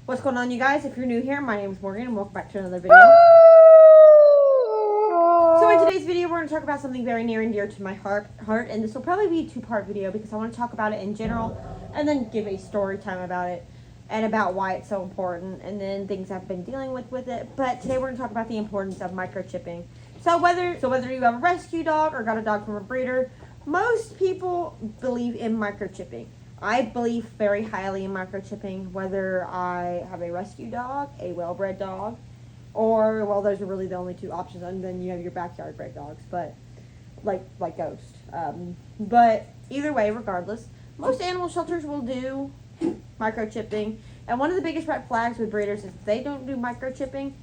What's going on, you guys? If you're new here, my name is Morgan and welcome back to another video. So in today's video, we're going to talk about something very near and dear to my heart, and this will probably be a two-part video because I want to talk about it in general and then give a story time about it and about why it's so important and then things I've been dealing with it. But today we're going to talk about the importance of microchipping. So whether you have a rescue dog or got a dog from a breeder, most people believe in microchipping. I believe very highly in microchipping, whether I have a rescue dog, a well-bred dog, or, well, those are really the only two options, and then you have your backyard bred dogs, but, like Ghost. But either way, regardless, most animal shelters will do microchipping, and one of the biggest red flags with breeders is if they don't do microchipping,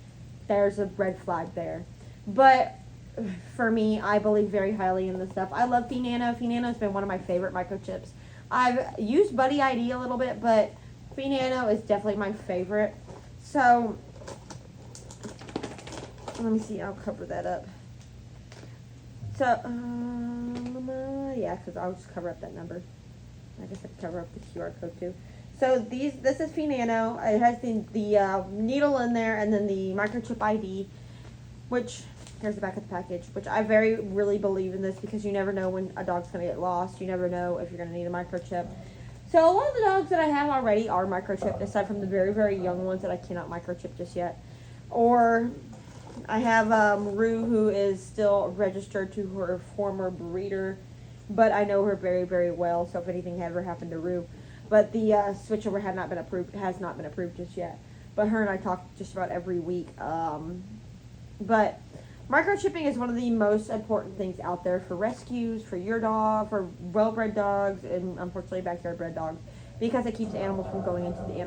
there's a red flag there. But for me, I believe very highly in this stuff. I love Finano. Finano's been one of my favorite microchips. I've used Buddy ID a little bit, but Finano is definitely my favorite. So, let me see, I'll cover that up. So, yeah, because I'll just cover up that number. I guess I can cover up the QR code too. So, this is Finano. It has the needle in there and then the microchip ID, which... Here's the back of the package, which I really believe in this because you never know when a dog's going to get lost. You never know if you're going to need a microchip. So a lot of the dogs that I have already are microchipped, aside from the very, very young ones that I cannot microchip just yet. Or I have Rue, who is still registered to her former breeder, but I know her very, very well, so if anything ever happened to Rue. But the switchover has not been approved just yet. But her and I talk just about every week. But microchipping is one of the most important things out there for rescues, for your dog, for well-bred dogs, and unfortunately backyard-bred dogs, because it keeps animals from going into the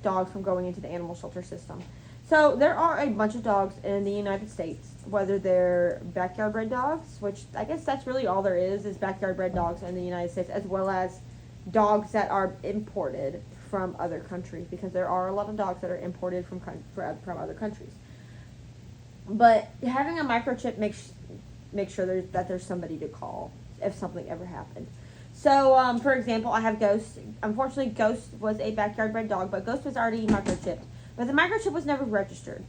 dogs from going into the animal shelter system. So there are a bunch of dogs in the United States, whether they're backyard-bred dogs, which I guess that's really all there is backyard-bred dogs in the United States, as well as dogs that are imported from other countries, because there are a lot of dogs that are imported from other countries. But having a microchip makes sure that there's somebody to call if something ever happened. So, for example, I have Ghost. Unfortunately, Ghost was a backyard-bred dog, but Ghost was already microchipped. But the microchip was never registered.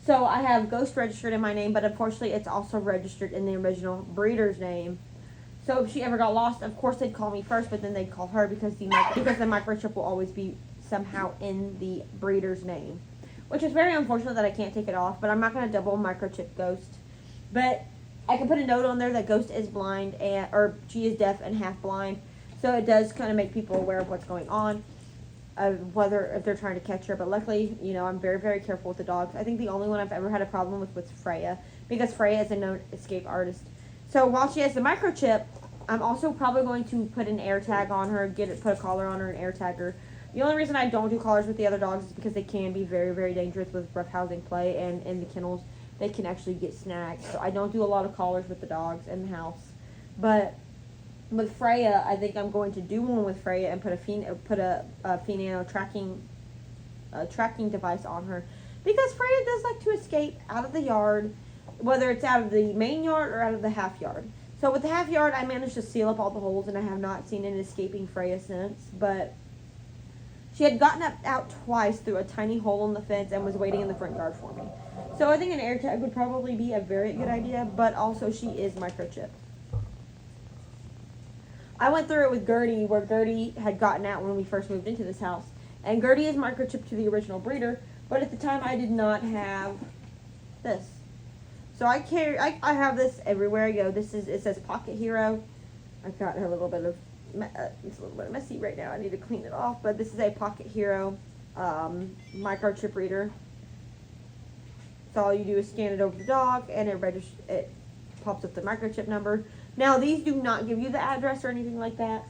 So I have Ghost registered in my name, but unfortunately it's also registered in the original breeder's name. So if she ever got lost, of course they'd call me first, but then they'd call her because the microchip will always be somehow in the breeder's name. Which is very unfortunate that I can't take it off, but I'm not going to double microchip Ghost. But I can put a note on there that Ghost is blind, or she is deaf and half blind. So it does kind of make people aware of what's going on, if they're trying to catch her. But luckily, I'm very, very careful with the dogs. I think the only one I've ever had a problem with was Freya, because Freya is a known escape artist. So while she has the microchip, I'm also probably going to put an air tag on her, put a collar on her and air tag her. The only reason I don't do collars with the other dogs is because they can be very, very dangerous with roughhousing play, and in the kennels, they can actually get snagged. So I don't do a lot of collars with the dogs in the house. But with Freya, I think I'm going to do one with Freya and put a Finano tracking device on her, because Freya does like to escape out of the yard, whether it's out of the main yard or out of the half yard. So with the half yard, I managed to seal up all the holes, and I have not seen an escaping Freya since, but she had gotten out twice through a tiny hole in the fence and was waiting in the front yard for me. So I think an air tag would probably be a very good idea, but also she is microchipped. I went through it with Gertie, where Gertie had gotten out when we first moved into this house. And Gertie is microchipped to the original breeder, but at the time I did not have this. So I have this everywhere I go. It says Pocket Hero. I've got a little bit of... it's a little bit messy right now. I need to clean it off, but this is a Pocket Hero microchip reader. So all you do is scan it over the dog, and it pops up the microchip number. Now these do not give you the address or anything like that.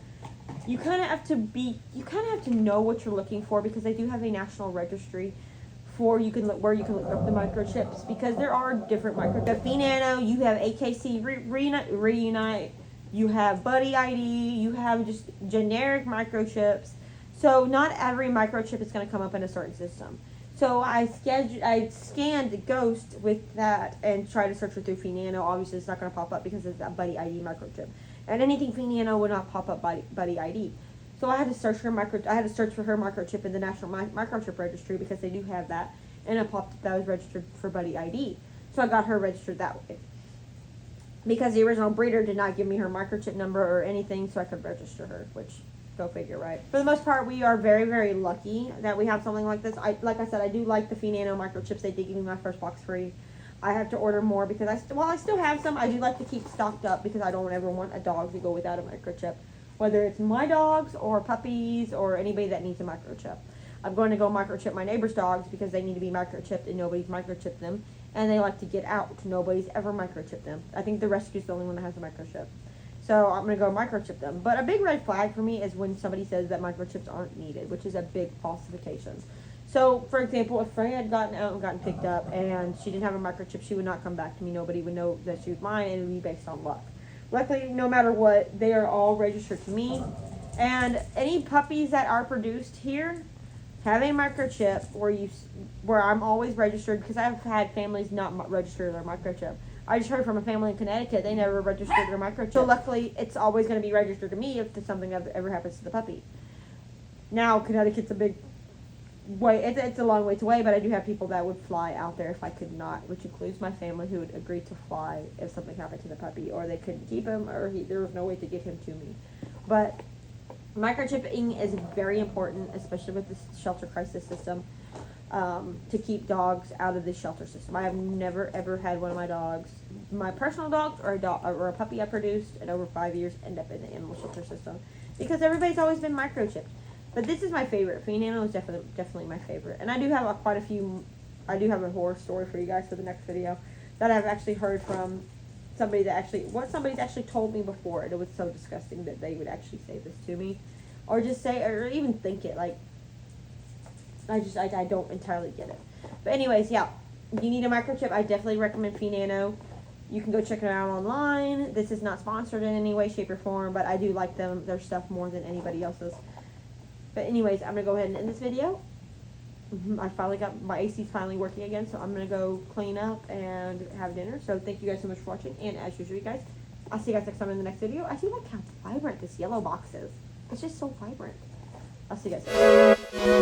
You kind of have to know what you're looking for, because they do have a national registry where you can look up the microchips, because there are different microchips. Finano, you have AKC Reunite. You have Buddy ID, you have just generic microchips. So not every microchip is going to come up in a certain system. So I scanned Ghost with that and tried to search her through Finano. Obviously, it's not going to pop up because it's a Buddy ID microchip. And anything Finano would not pop up Buddy ID. So I had to search for her microchip in the National Microchip Registry because they do have that, and it popped up that I was registered for Buddy ID. So I got her registered that way. Because the original breeder did not give me her microchip number or anything, so I could register her, which, go figure, right? For the most part, we are very, very lucky that we have something like this. Like I said, I do like the Nano microchips. They did give me my first box free. I have to order more because while I still have some, I do like to keep stocked up because I don't ever want a dog to go without a microchip. Whether it's my dogs or puppies or anybody that needs a microchip. I'm going to go microchip my neighbor's dogs because they need to be microchipped and nobody's microchipped them. And they like to get out. Nobody's ever microchipped them. I think the rescue's the only one that has a microchip. So I'm going to go microchip them. But a big red flag for me is when somebody says that microchips aren't needed, which is a big falsification. So, for example, if Freya had gotten out and gotten picked up and she didn't have a microchip, she would not come back to me. Nobody would know that she was mine, and it would be based on luck. Luckily, no matter what, they are all registered to me. And any puppies that are produced here have a microchip where I'm always registered, because I've had families not register their microchip. I just heard from a family in Connecticut, they never registered their microchip. So luckily, it's always going to be registered to me if something ever happens to the puppy. Now, Connecticut's a big way, it's a long ways away, but I do have people that would fly out there if I could not, which includes my family who would agree to fly if something happened to the puppy, or they couldn't keep him, or there was no way to get him to me. But microchipping is very important, especially with the shelter crisis system, to keep dogs out of the shelter system. I have never ever had one of my dogs, my personal dogs, or a puppy I produced in over 5 years, end up in the animal shelter system, because everybody's always been microchipped. But this is my favorite. Nano is definitely my favorite. And I do have quite a few. I do have a horror story for you guys for the next video that I've actually heard from somebody's actually told me before, and it was so disgusting that they would actually say this to me, or just say, or even think it. Like, I don't entirely get it. But anyways, yeah, you need a microchip. I definitely recommend Nano. You can go check it out online. This is not sponsored in any way, shape, or form, but I do like their stuff more than anybody else's. But anyways, I'm going to go ahead and end this video. I finally got, my AC's finally working again, so I'm going to go clean up and have dinner. So thank you guys so much for watching, and as usual, you guys, I'll see you guys next time in the next video. I do like how vibrant this yellow box is. It's just so vibrant. I'll see you guys later.